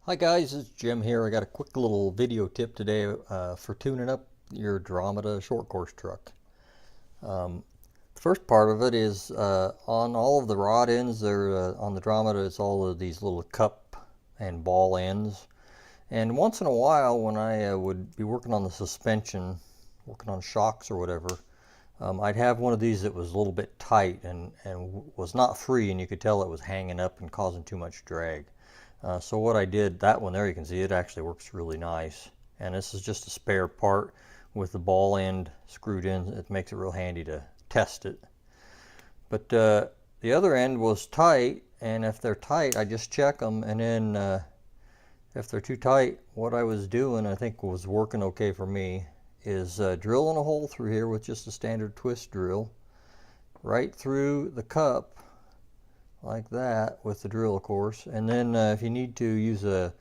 Hi guys, it's Jim here. I got a quick little video tip today for tuning up your Dromida short course truck. The first part of it is on all of the rod ends there on the Dromida. It's all of these little cup and ball ends. And once in a while, when I would be working on the suspension, working on shocks or whatever, I'd have one of these that was a little bit tight and was not free, and you could tell it was hanging up and causing too much drag. So what I did, that one there, you can see it actually works really nice. And this is just a spare part with the ball end screwed in. It makes it real handy to test it. But the other end was tight, and if they're tight, I just check them, and then if they're too tight, what I was doing, I think was working okay for me, is drilling a hole through here with just a standard twist drill, right through the cup, like that, with the drill of course. And then if you need to use a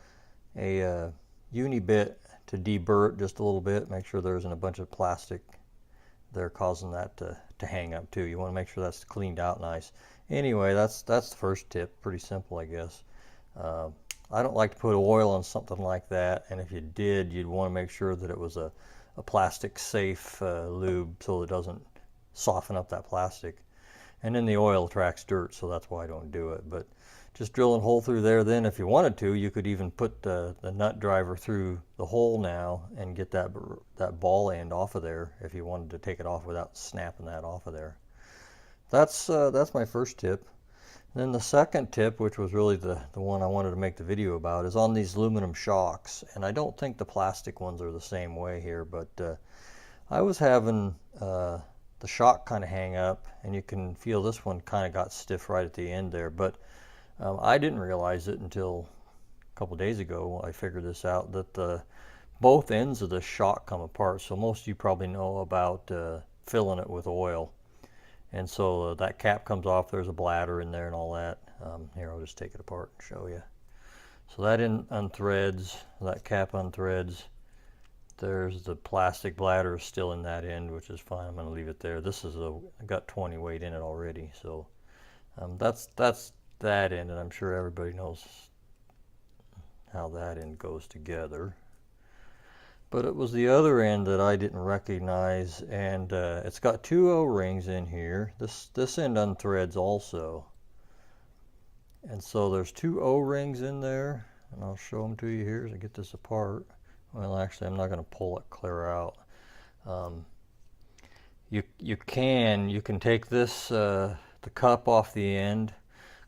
uni bit to deburr it just a little bit, make sure there isn't a bunch of plastic there causing that to hang up too. You want to make sure that's cleaned out nice. Anyway, that's the first tip. Pretty simple, I guess. I don't like to put oil on something like that, and if you did, you'd want to make sure that it was a plastic safe lube so it doesn't soften up that plastic. And then the oil attracts dirt, so that's why I don't do it. But just drilling a hole through there. Then if you wanted to, you could even put the nut driver through the hole now and get that ball end off of there if you wanted to take it off without snapping that off of there. That's my first tip. Then the second tip, which was really the one I wanted to make the video about, is on these aluminum shocks. And I don't think the plastic ones are the same way here, but I was having the shock kind of hang up, and you can feel this one kind of got stiff right at the end there. But I didn't realize it until a couple days ago. I figured this out, that both ends of the shock come apart. So most of you probably know about filling it with oil. And so that cap comes off. There's a bladder in there and all that. Here, I'll just take it apart and show you. So that unthreads, that cap unthreads. There's the plastic bladder still in that end, which is fine. I'm going to leave it there. This is I got 20 weight in it already, so that's that end, and I'm sure everybody knows how that end goes together. But it was the other end that I didn't recognize, and it's got two O-rings in here. This end unthreads also, and so there's two O-rings in there, and I'll show them to you here as I get this apart. Well, actually, I'm not going to pull it clear out. You can take this the cup off the end,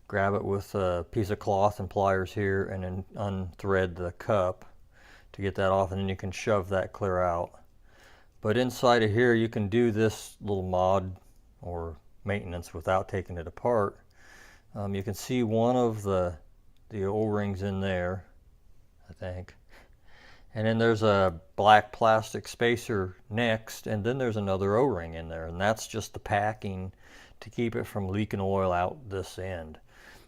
grab it with a piece of cloth and pliers here, and then unthread the cup to get that off, and then you can shove that clear out. But inside of here, you can do this little mod or maintenance without taking it apart. You can see one of the O-rings in there, I think. And then there's a black plastic spacer next, and then there's another O-ring in there, and that's just the packing to keep it from leaking oil out this end.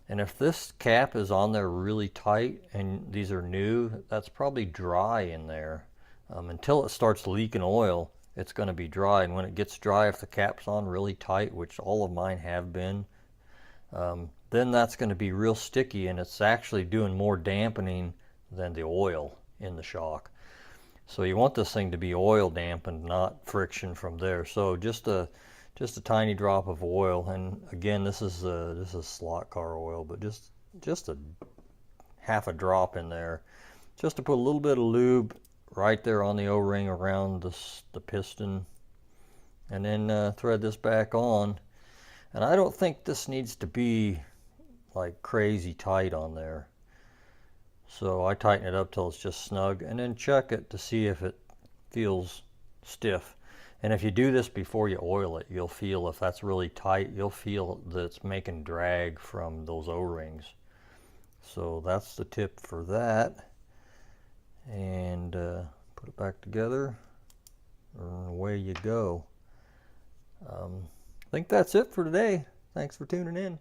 And if this cap is on there really tight, and these are new, that's probably dry in there. Until it starts leaking oil, it's going to be dry, and when it gets dry, if the cap's on really tight, which all of mine have been, then that's going to be real sticky, and it's actually doing more dampening than the oil in the shock. So you want this thing to be oil dampened, not friction from there. So just a tiny drop of oil, and again, this is slot car oil, but just a half a drop in there, just to put a little bit of lube right there on the O-ring around the piston, and then thread this back on. And I don't think this needs to be like crazy tight on there. So I tighten it up till it's just snug, and then check it to see if it feels stiff. And if you do this before you oil it, you'll feel if that's really tight, you'll feel that it's making drag from those O-rings. So that's the tip for that. And put it back together, and away you go. I think that's it for today. Thanks for tuning in.